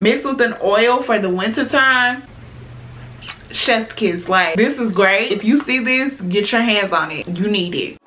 mixed with an oil for the winter time. Chef's kiss. Like, this is great. If you see this, get your hands on it. You need it.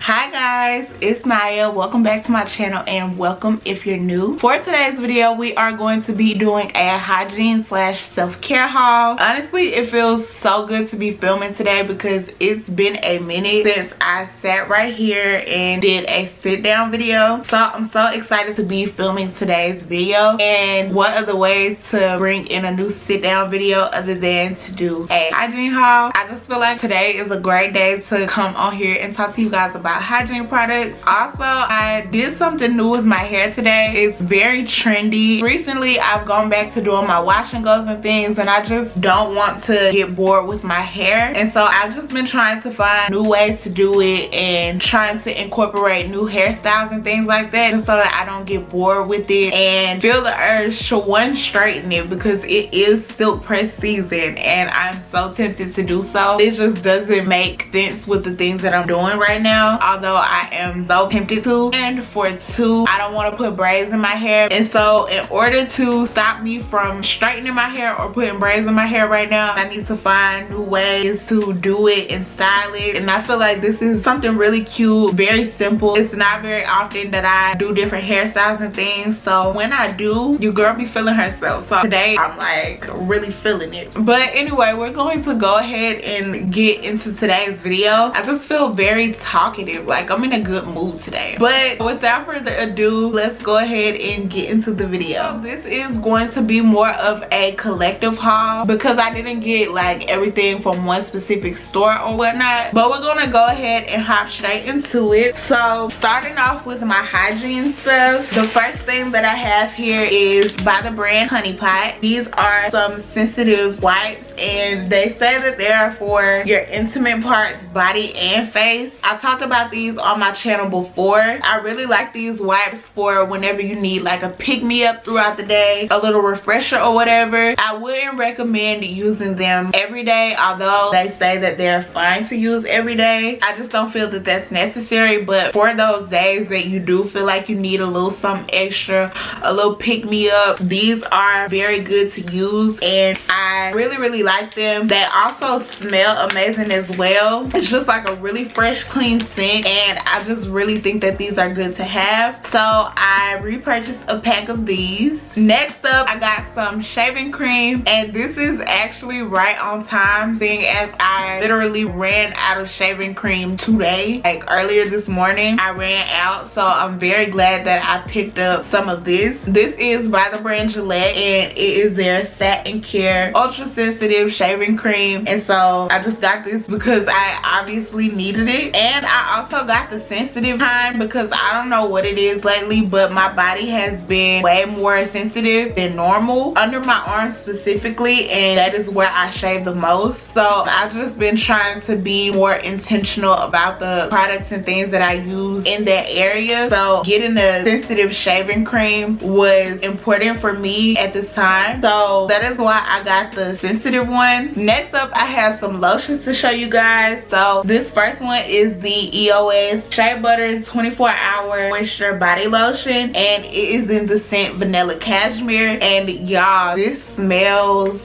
Hi guys, it's Nyah. Welcome back to my channel and welcome if you're new. For today's video, we are going to be doing a hygiene slash self-care haul. Honestly, it feels so good to be filming today because it's been a minute since I sat right here and did a sit down video. So I'm so excited to be filming today's video. And what other way to bring in a new sit down video other than to do a hygiene haul? I just feel like today is a great day to come on here and talk to you guys about hygiene products. Also, I did something new with my hair today. It's very trendy. Recently, I've gone back to doing my wash and goes and things, and I just don't want to get bored with my hair. And so I've just been trying to find new ways to do it and trying to incorporate new hairstyles and things like that, just so that I don't get bored with it and feel the urge to one, straighten it, because it is silk press season and I'm so tempted to do so. It just doesn't make sense with the things that I'm doing right now, although I am so tempted to. And for two, I don't want to put braids in my hair, and so in order to stop me from straightening my hair or putting braids in my hair right now, I need to find new ways to do it and style it. And I feel like this is something really cute, very simple. It's not very often that I do different hairstyles and things, so when I do, your girl be feeling herself. So today I'm like really feeling it. But anyway, we're going to go ahead and get into today's video. I just feel very talkative, like I'm in a good mood today. But without further ado, let's go ahead and get into the video. So this is going to be more of a collective haul because I didn't get like everything from one specific store or whatnot, but we're gonna go ahead and hop straight into it. So starting off with my hygiene stuff, the first thing that I have here is by the brand HoneyPot. These are some sensitive wipes, and they say that they are for your intimate parts, body and face. I talked about these on my channel before. I really like these wipes for whenever you need like a pick-me-up throughout the day, a little refresher or whatever. I wouldn't recommend using them every day, although they say that they're fine to use every day. I just don't feel that that's necessary, but for those days that you do feel like you need a little something extra, a little pick-me-up, these are very good to use and I really like them. They also smell amazing as well. It's just like a really fresh, clean scent, and I just really think that these are good to have. So I repurchased a pack of these. Next up, I got some shaving cream, and this is actually right on time, seeing as I literally ran out of shaving cream today. Like earlier this morning, I ran out, so I'm very glad that I picked up some of this. This is by the brand Gillette, and it is their Satin Care Ultra Sensitive Shaving Cream, and so I just got this because I obviously needed it. And I also got the sensitive kind because I don't know what it is lately, but my body has been way more sensitive than normal under my arms specifically, and that is where I shave the most. So I've just been trying to be more intentional about the products and things that I use in that area. So getting a sensitive shaving cream was important for me at this time, so that is why I got the sensitive one. Next up, I have some lotions to show you guys. So this first one is the EOS Shea Butter 24-hour moisture body lotion, and it is in the scent Vanilla Cashmere. And y'all, this smells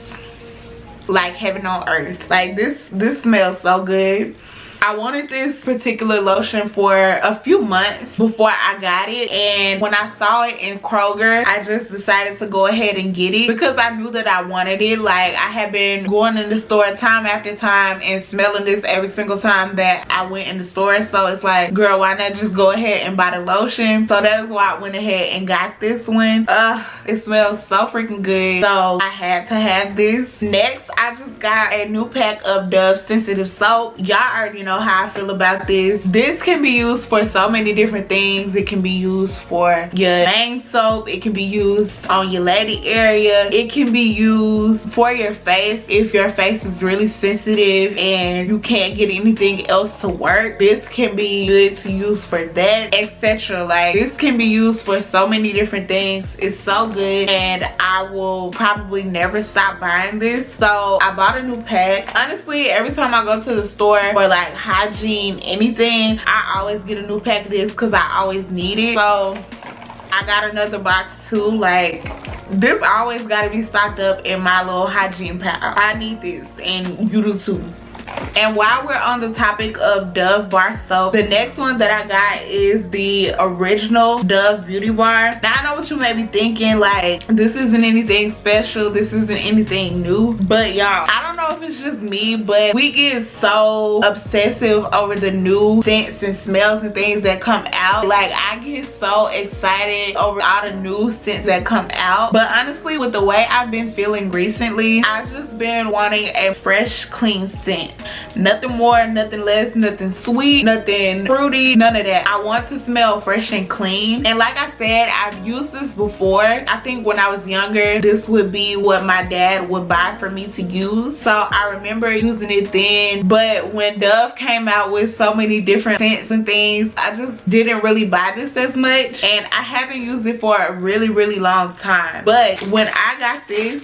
like heaven on earth. Like this smells so good. I wanted this particular lotion for a few months before I got it, and when I saw it in Kroger, I just decided to go ahead and get it because I knew that I wanted it. Like, I had been going in the store time after time and smelling this every single time that I went in the store, so it's like, girl, why not just go ahead and buy the lotion? So that is why I went ahead and got this one. It smells so freaking good, so I had to have this. Next, I just got a new pack of Dove sensitive soap. Y'all already know know how I feel about this. This can be used for so many different things. It can be used for your main soap. It can be used on your lady area. It can be used for your face if your face is really sensitive and you can't get anything else to work. This can be good to use for that, etc. Like, this can be used for so many different things. It's so good, and I will probably never stop buying this. So I bought a new pack. Honestly, every time I go to the store for like hygiene anything, I always get a new pack of this because I always need it. So I got another box too. Like, this always got to be stocked up in my little hygiene pack. I need this, and you do too. And while we're on the topic of Dove bar soap, the next one that I got is the original Dove beauty bar. Now I know what you may be thinking, like, this isn't anything special, this isn't anything new, but y'all, I don't know if it's just me, but we get so obsessive over the new scents and smells and things that come out. Like, I get so excited over all the new scents that come out. But honestly, with the way I've been feeling recently, I've just been wanting a fresh, clean scent. Nothing more, nothing less, nothing sweet, nothing fruity, none of that. I want to smell fresh and clean. And like I said, I've used this before. I think when I was younger, this would be what my dad would buy for me to use. So I remember using it then. But when Dove came out with so many different scents and things, I just didn't really buy this as much. And I haven't used it for a really, really long time. But when I got this,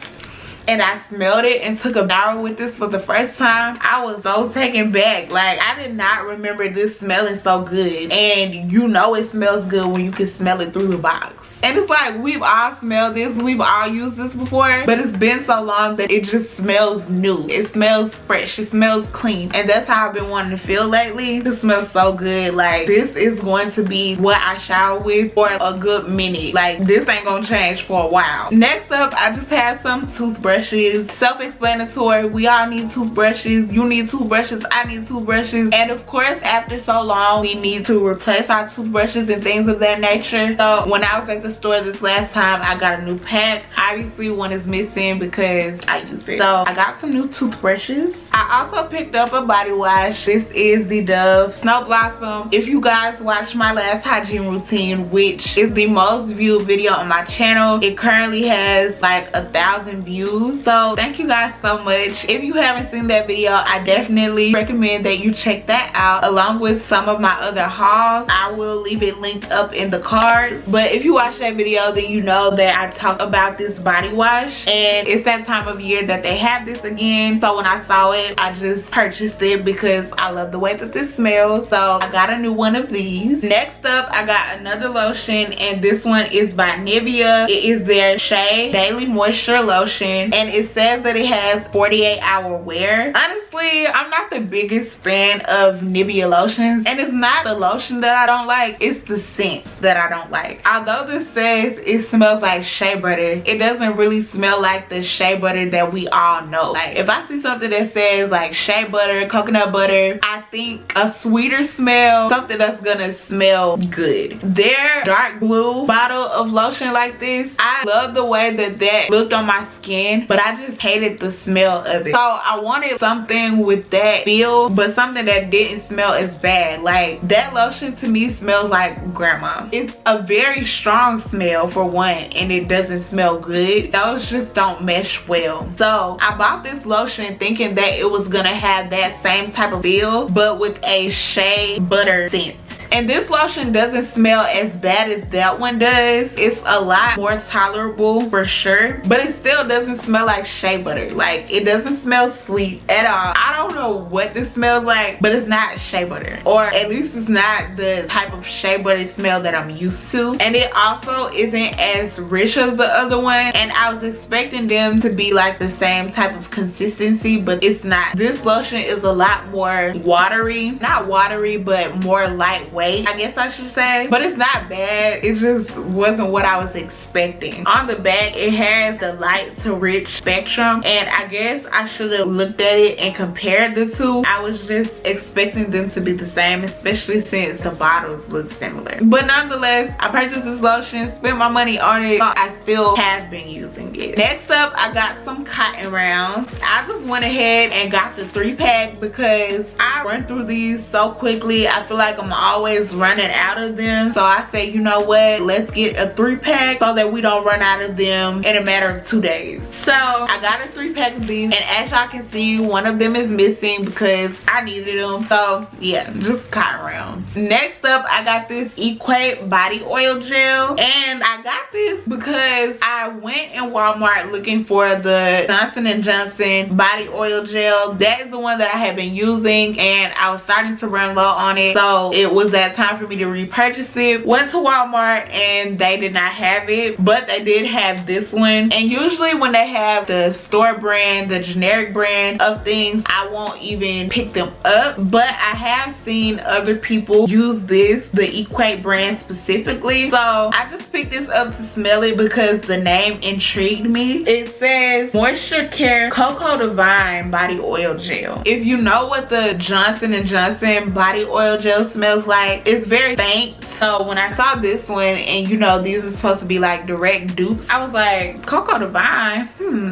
and I smelled it and took a shower with this for the first time, I was so taken back. Like, I did not remember this smelling so good. And you know it smells good when you can smell it through the box. And it's like, we've all smelled this, we've all used this before, but it's been so long that it just smells new. It smells fresh, it smells clean. And that's how I've been wanting to feel lately. This smells so good. Like, this is going to be what I shower with for a good minute. Like, this ain't gonna change for a while. Next up, I just have some toothbrushes. Self-explanatory, we all need toothbrushes. You need toothbrushes, I need toothbrushes. And of course, after so long, we need to replace our toothbrushes and things of that nature. So when I was at the store this last time, I got a new pack. Obviously one is missing because I use it. So I got some new toothbrushes. I also picked up a body wash. This is the Dove Snow Blossom. If you guys watched my last hygiene routine, which is the most viewed video on my channel, it currently has like 1,000 views. So thank you guys so much. If you haven't seen that video, I definitely recommend that you check that out along with some of my other hauls. I will leave it linked up in the cards. But if you watch that video, then you know that I talk about this body wash, and it's that time of year that they have this again. So when I saw it, I just purchased it because I love the way that this smells. So I got a new one of these. Next up, I got another lotion, and this one is by Nivea. It is their Shea Daily Moisture Lotion, and it says that it has 48-hour wear. Honestly, I'm not the biggest fan of Nivea lotions, and it's not the lotion that I don't like, it's the scent that I don't like. Although this says it smells like shea butter, it doesn't really smell like the shea butter that we all know. Like, if I see something that says like shea butter, coconut butter, I think a sweeter smell, something that's gonna smell good. Their dark blue bottle of lotion like this, I love the way that that looked on my skin, but I just hated the smell of it. So I wanted something with that feel, but something that didn't smell as bad. Like, that lotion to me smells like grandma. It's a very strong smell for one, and it doesn't smell good. Those just don't mesh well. So I bought this lotion thinking that it was gonna have that same type of feel, but with a shea butter scent. And this lotion doesn't smell as bad as that one does. It's a lot more tolerable for sure, but it still doesn't smell like shea butter. Like, it doesn't smell sweet at all. I don't know what this smells like, but it's not shea butter, or at least it's not the type of shea butter smell that I'm used to. And it also isn't as rich as the other one, and I was expecting them to be like the same type of consistency, but it's not. This lotion is a lot more watery, not watery, but more lightweight. weight, I guess I should say, but it's not bad. It just wasn't what I was expecting. On the back, it has the light to rich spectrum, and I guess I should have looked at it and compared the two. I was just expecting them to be the same, especially since the bottles look similar. But nonetheless, I purchased this lotion, spent my money on it, so I still have been using it. Next up, I got some cotton rounds. I just went ahead and got the 3-pack because I run through these so quickly. I feel like I'm always running out of them, so I say, you know what, let's get a 3-pack so that we don't run out of them in a matter of 2 days. So I got a 3-pack of these, and as y'all can see, one of them is missing because I needed them. So yeah, just cotton rounds. Next up, I got this Equate Body Oil Gel, and I got this because I went in Walmart looking for the Johnson & Johnson body oil gel. That is the one that I have been using, and I was starting to run low on it, so it was that time for me to repurchase it. Went to Walmart and they did not have it, but they did have this one. And usually when they have the store brand, the generic brand of things, I won't even pick them up, but I have seen other people use this, the Equate brand specifically, so I just picked this up to smell it because the name intrigued me. It says Moisture Care Coco Divine Body Oil Gel. If you know what the Johnson & Johnson body oil gel smells like, it's very faint. So when I saw this one, and you know these are supposed to be like direct dupes, I was like, Coco Divine,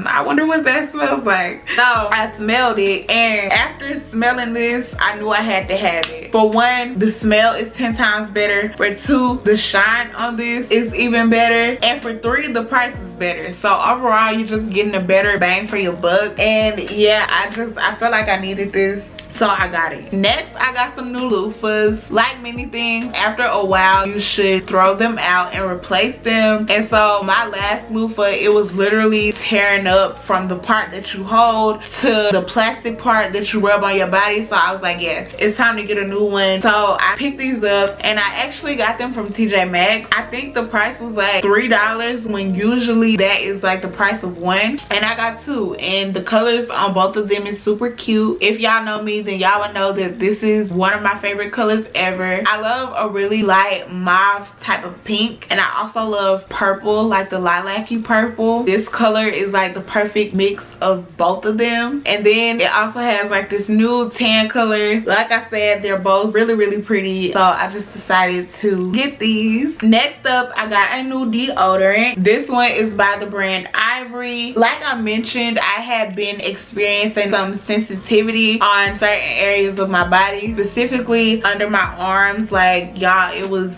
I wonder what that smells like. So I smelled it, and after smelling this, I knew I had to have it. For one, the smell is 10 times better. For two, the shine on this is even better. And for three, the price is better. So overall, you're just getting a better bang for your buck. And yeah, I felt like I needed this, so I got it. Next, I got some new loofahs. Like many things, after a while you should throw them out and replace them. And so my last loofah, it was literally tearing up from the part that you hold to the plastic part that you rub on your body. So I was like, yeah, it's time to get a new one. So I picked these up, and I actually got them from TJ Maxx. I think the price was like $3 when usually that is like the price of one, and I got two, and the colors on both of them is super cute. If y'all know me, then y'all would know that this is one of my favorite colors ever. I love a really light mauve type of pink, and I also love purple, like the lilac-y purple. This color is like the perfect mix of both of them. And then it also has like this new tan color. Like I said, they're both really, really pretty, so I just decided to get these. Next up, I got a new deodorant. This one is by the brand Ivory. Like I mentioned, I had been experiencing some sensitivity on certain areas of my body, specifically under my arms. Like y'all, it was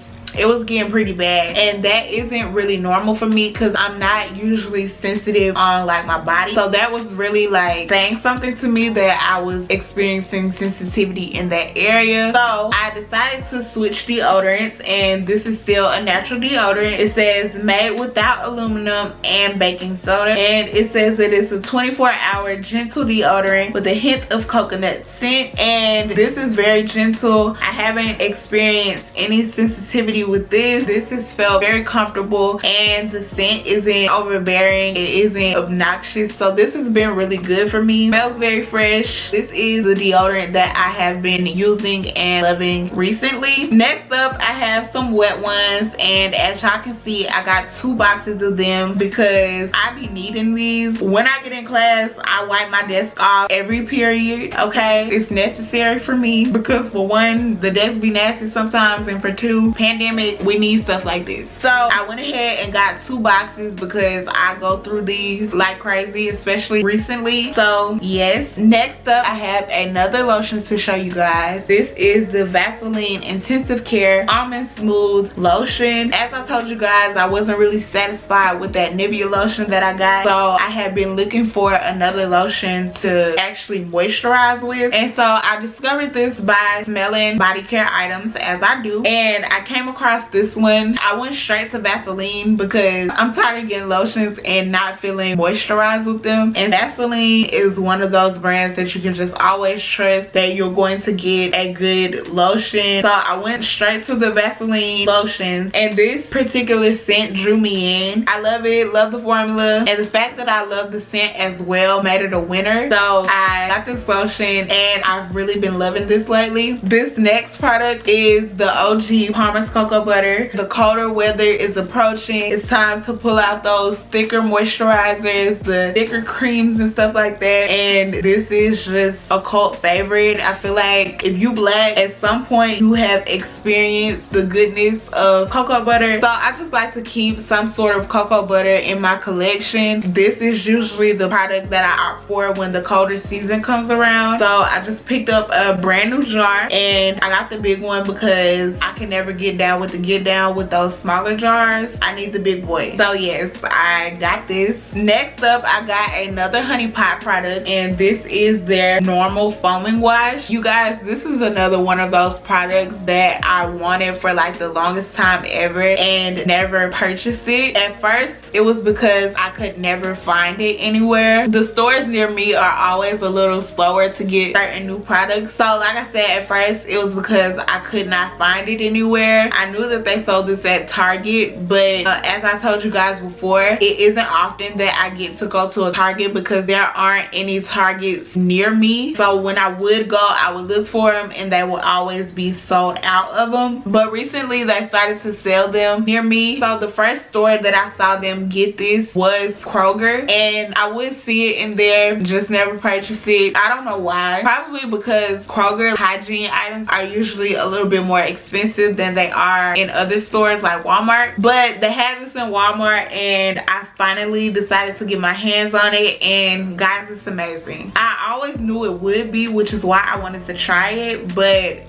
getting pretty bad, and that isn't really normal for me because I'm not usually sensitive on like my body. So that was really like saying something to me that I was experiencing sensitivity in that area. So I decided to switch deodorants, and this is still a natural deodorant. It says made without aluminum and baking soda, and it says that it's a 24-hour gentle deodorant with a hint of coconut scent, and this is very gentle. I haven't experienced any sensitivity with this. This has felt very comfortable, and the scent isn't overbearing, it isn't obnoxious, so this has been really good for me. It smells very fresh. This is the deodorant that I have been using and loving recently. Next up, I have some wet ones, and as y'all can see, I got 2 boxes of them because I be needing these. When I get in class, I wipe my desk off every period, okay? It's necessary for me because for one, the desk be nasty sometimes, and for two, pandemic, we need stuff like this. So I went ahead and got 2 boxes because I go through these like crazy, especially recently. So yes. Next up, I have another lotion to show you guys. This is the Vaseline Intensive Care Almond Smooth Lotion. As I told you guys, I wasn't really satisfied with that Nivea lotion that I got, so I have been looking for another lotion to actually moisturize with. And so I discovered this by smelling body care items, as I do, and I came across across this one, I went straight to Vaseline because I'm tired of getting lotions and not feeling moisturized with them. And Vaseline is one of those brands that you can just always trust that you're going to get a good lotion. So I went straight to the Vaseline lotions, and this particular scent drew me in. I love it, love the formula, and the fact that I love the scent as well made it a winner. So I got this lotion and I've really been loving this lately. This next product is the OG Palmer's Cocoa Butter. The colder weather is approaching. It's time to pull out those thicker moisturizers, the thicker creams and stuff like that, and this is just a cult favorite. I feel like if you black, at some point you have experienced the goodness of cocoa butter. So I just like to keep some sort of cocoa butter in my collection. This is usually the product that I opt for when the colder season comes around. So I just picked up a brand new jar, and I got the big one because I can never get down with those smaller jars. I need the big boy. So yes, I got this. Next up, I got another HoneyPot product, and this is their normal foaming wash. You guys, this is another one of those products that I wanted for like the longest time ever and never purchased it. At first, it was because I could never find it anywhere. The stores near me are always a little slower to get certain new products. So like I said, at first it was because I could not find it anywhere. I knew that they sold this at Target, but as I told you guys before, it isn't often that I get to go to a Target because there aren't any Targets near me. So when I would go, I would look for them and they would always be sold out of them. But recently they started to sell them near me. So the first store that I saw them get this was Kroger, and I would see it in there, just never purchase it. I don't know why. Probably because Kroger hygiene items are usually a little bit more expensive than they are in other stores like Walmart. But they had this in Walmart and I finally decided to get my hands on it, and guys, it's amazing. I always knew it would be, which is why I wanted to try it, but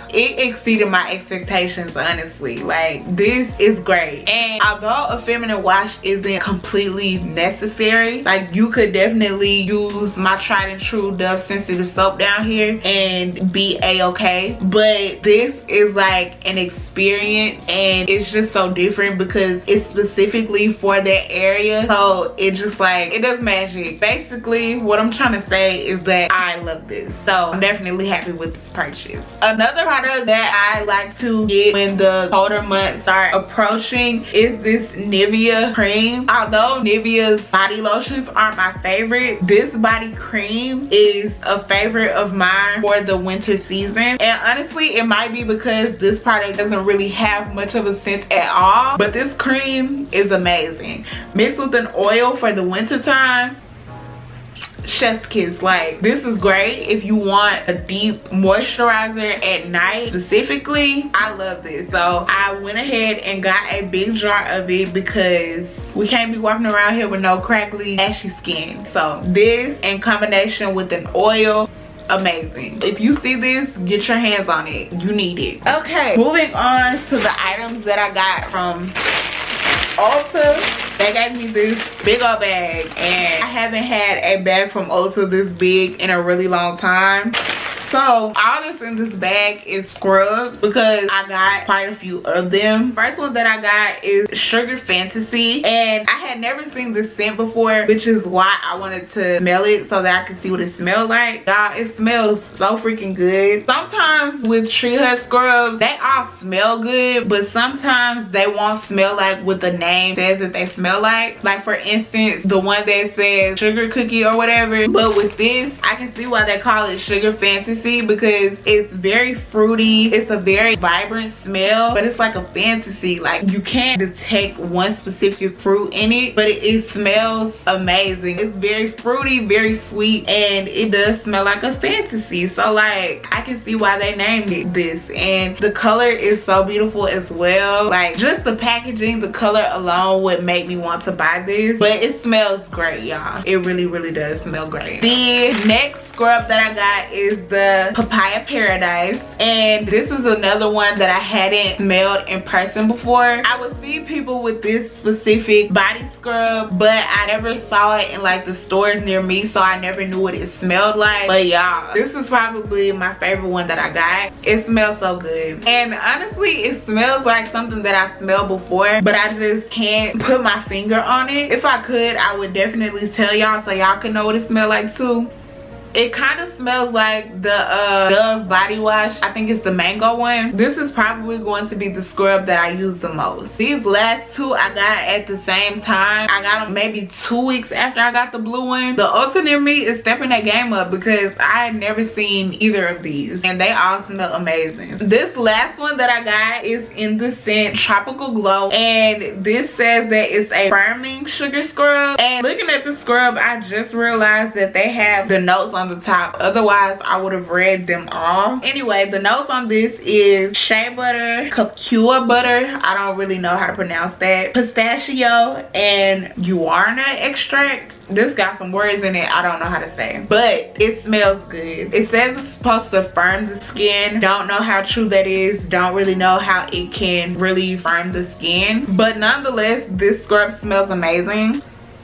it exceeded my expectations, honestly. Like, this is great. And although a feminine wash isn't completely necessary, like you could definitely use my tried and true Dove sensitive soap down here and be a-okay, but this is like an experience, and it's just so different because it's specifically for that area. So it just like, it does magic. Basically what I'm trying to say is that I love this, so I'm definitely happy with this purchase. Another product that I like to get when the colder months start approaching is this Nivea Cream. Although Nivea's body lotions aren't my favorite, this body cream is a favorite of mine for the winter season. And honestly, it might be because this product doesn't really have much of a scent at all, but this cream is amazing. Mixed with an oil for the winter time, chef's kiss. Like, this is great if you want a deep moisturizer at night specifically. I love this. So I went ahead and got a big jar of it because we can't be walking around here with no crackly ashy skin. So this in combination with an oil, amazing. If you see this, get your hands on it. You need it. Okay, moving on to the items that I got from Ulta. They gave me this big old bag, and I haven't had a bag from Ulta this big in a really long time. So all that's in this bag is scrubs because I got quite a few of them. First one that I got is Sugar Fantasy, and I had never seen this scent before, which is why I wanted to smell it so that I could see what it smells like. Y'all, it smells so freaking good. Sometimes with Treehut scrubs, they all smell good, but sometimes they won't smell like what the name says that they smell like. Like for instance, the one that says sugar cookie or whatever. But with this, I can see why they call it Sugar Fantasy, because it's very fruity. It's a very vibrant smell, but it's like a fantasy. Like, you can't detect one specific fruit in it, but it smells amazing. It's very fruity, very sweet, and it does smell like a fantasy. So like, I can see why they named it this. And the color is so beautiful as well. Like, just the packaging, the color alone would make me want to buy this. But it smells great, y'all. It really, really does smell great. The next scrub that I got is the Papaya Paradise, and this is another one that I hadn't smelled in person before. I would see people with this specific body scrub, but I never saw it in like the stores near me, so I never knew what it smelled like. But y'all, this is probably my favorite one that I got. It smells so good, and honestly it smells like something that I smelled before, but I just can't put my finger on it. If I could, I would definitely tell y'all so y'all can know what it smells like too. It kind of smells like the Dove body wash. I think it's the mango one. This is probably going to be the scrub that I use the most. These last two I got at the same time. I got them maybe 2 weeks after I got the blue one. The Ulta near me is stepping that game up because I had never seen either of these, and they all smell amazing. This last one that I got is in the scent Tropical Glow, and this says that it's a firming sugar scrub. And looking at the scrub, I just realized that they have the notes on the top, otherwise I would have read them all. Anyway, the notes on this is shea butter, cocoa butter, I don't really know how to pronounce that, pistachio, and guarana extract. This got some words in it I don't know how to say, but it smells good. It says it's supposed to firm the skin. Don't know how true that is. Don't really know how it can really firm the skin, but nonetheless this scrub smells amazing.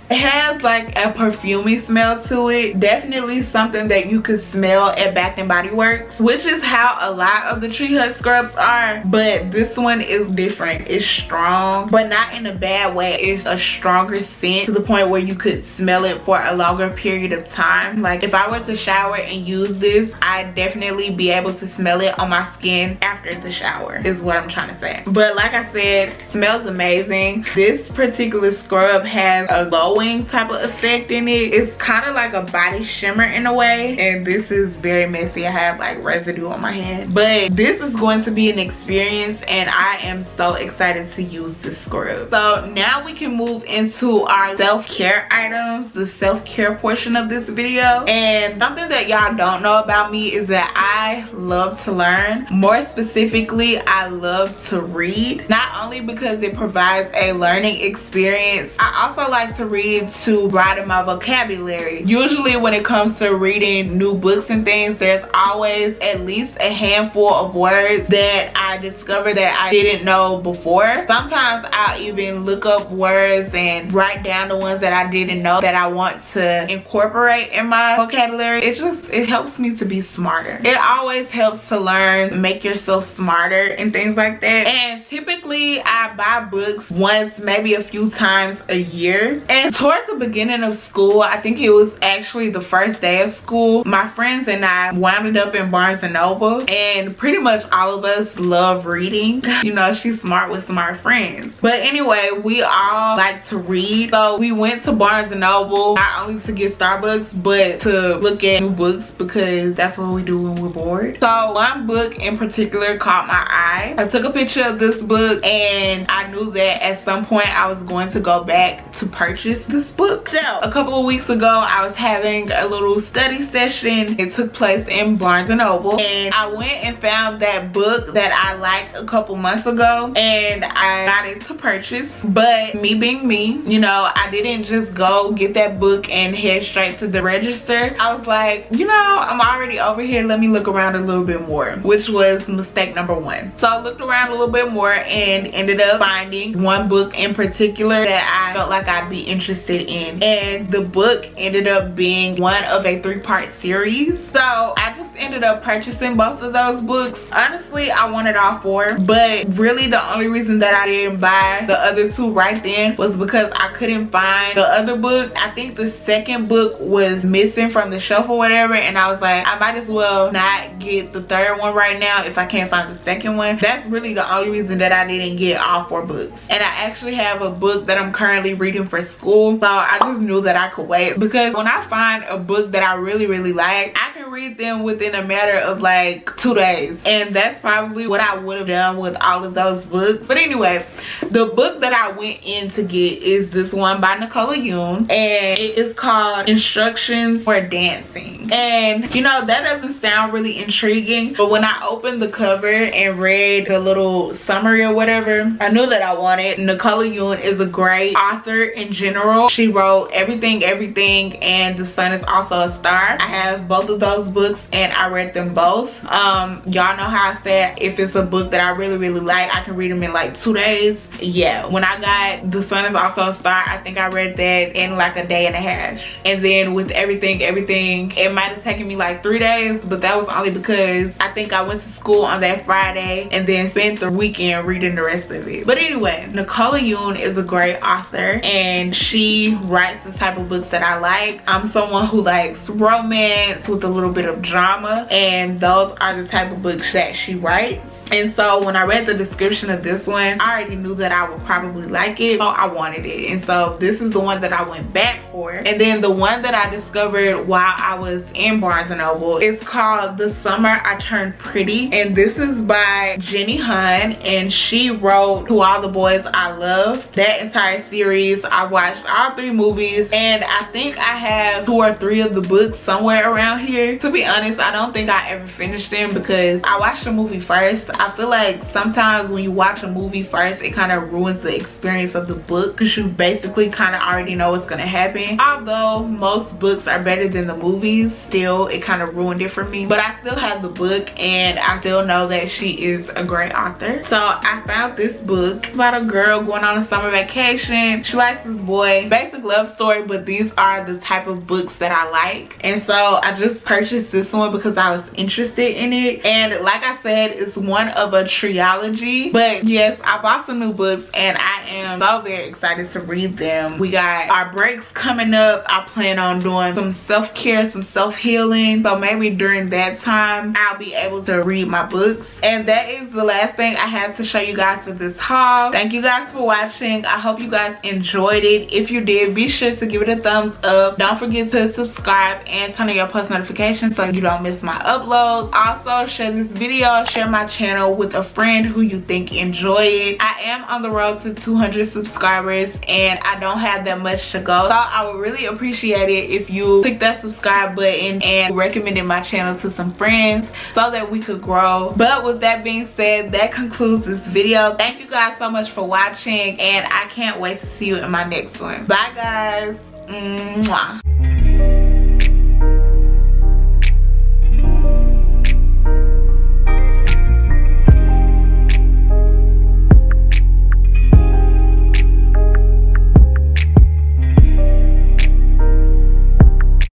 It has like a perfumey smell to it. Definitely something that you could smell at Bath and Body Works, which is how a lot of the Treehut scrubs are, but this one is different. It's strong, but not in a bad way. It's a stronger scent to the point where you could smell it for a longer period of time. Like if I were to shower and use this, I'd definitely be able to smell it on my skin after the shower, is what I'm trying to say. But like I said, it smells amazing. This particular scrub has a glowing type of effect in it. It's kind of like a body shimmer in a way, and this is very messy. I have like residue on my hand, but this is going to be an experience, and I am so excited to use this scrub. So now we can move into our self-care items, the self-care portion of this video. And something that y'all don't know about me is that I love to learn. More specifically, I love to read, not only because it provides a learning experience, I also like to read to broaden my vocabulary. Usually when it comes to reading new books and things, there's always at least a handful of words that I discover that I didn't know before. Sometimes I'll even look up words and write down the ones that I didn't know that I want to incorporate in my vocabulary. It helps me to be smarter. It always helps to learn, make yourself smarter and things like that. And typically I buy books once, maybe a few times a year. And towards the beginning of school, I think it was actually the first day of school, my friends and I wound up in Barnes & Noble, and pretty much all of us love reading. You know, she's smart with smart friends. But anyway, we all like to read, so we went to Barnes & Noble not only to get Starbucks, but to look at new books, because that's what we do when we're bored. So one book in particular caught my eye. I took a picture of this book, and I knew that at some point I was going to go back to purchase this book. So a couple of weeks ago, I was having a little study session. It took place in Barnes & Noble, and I went and found that book that I liked a couple months ago, and I got it to purchase. But me being me, you know, I didn't just go get that book and head straight to the register. I was like, you know, I'm already over here, let me look around a little bit more, which was mistake number one. So I looked around a little bit more and ended up finding one book in particular that I felt like I'd be interested in, and the book ended up being one of a 3-part series. So I just ended up purchasing both of those books. Honestly, I wanted all 4, but really the only reason that I didn't buy the other 2 right then was because I couldn't find the other book. I think the second book was missing from the shelf or whatever, and I was like, I might as well not get the third one right now if I can't find the second one. That's really the only reason that I didn't get all 4 books. And I actually have a book that I'm currently reading for school, so I just knew that I could wait, because when I find a book that I really like, I can read them within a matter of like 2 days, and that's probably what I would have done with all of those books. But anyway, the book that I went in to get is this one by Nicole Yoon, and it is called Instructions for Dancing. And you know, that doesn't sound really intriguing, but when I opened the cover and read the little summary or whatever, I knew that I wanted. Nicole Yoon is a great author in general. general. She wrote Everything and The Sun Is Also a Star. I have both of those books and I read them both. Y'all know how I said if it's a book that I really like, I can read them in like 2 days. Yeah, when I got The Sun Is Also a Star, I think I read that in like a day and a half. And then with Everything, it might have taken me like 3 days, but that was only because I think I went to school on that Friday and then spent the weekend reading the rest of it. But anyway, Nicola Yoon is a great author and she writes the type of books that I like. I'm someone who likes romance with a little bit of drama, and those are the type of books that she writes. And so when I read the description of this one, I already knew that I would probably like it, so I wanted it. And so this is the one that I went back for. And then the one that I discovered while I was in Barnes & Noble is called The Summer I Turned Pretty, and this is by Jenny Han, and she wrote To All the Boys I Love. That entire series, I watched all 3 movies, and I think I have 2 or 3 of the books somewhere around here. To be honest, I don't think I ever finished them because I watched the movie first. I feel like sometimes when you watch a movie first, it kind of ruins the experience of the book because you basically kind of already know what's going to happen. Although most books are better than the movies, still it kind of ruined it for me. But I still have the book and I still know that she is a great author. So I found this book. It's about a girl going on a summer vacation. She likes this boy. Basic love story, but these are the type of books that I like. And so I just purchased this one because I was interested in it. And like I said, it's one of a trilogy. But yes, I bought some new books and I am so very excited to read them. We got our breaks coming up. I plan on doing some self-care, some self-healing. So maybe during that time, I'll be able to read my books. And that is the last thing I have to show you guys for this haul. Thank you guys for watching. I hope you guys enjoyed it. If you did, be sure to give it a thumbs up. Don't forget to subscribe and turn on your post notifications so you don't miss my uploads. Also, share this video, share my channel with a friend who you think enjoy it. I am on the road to 200 subscribers and I don't have that much to go, so I would really appreciate it if you click that subscribe button and recommended my channel to some friends so that we could grow. But with that being said, that concludes this video. Thank you guys so much for watching and I can't wait to see you in my next one. Bye guys. Mwah.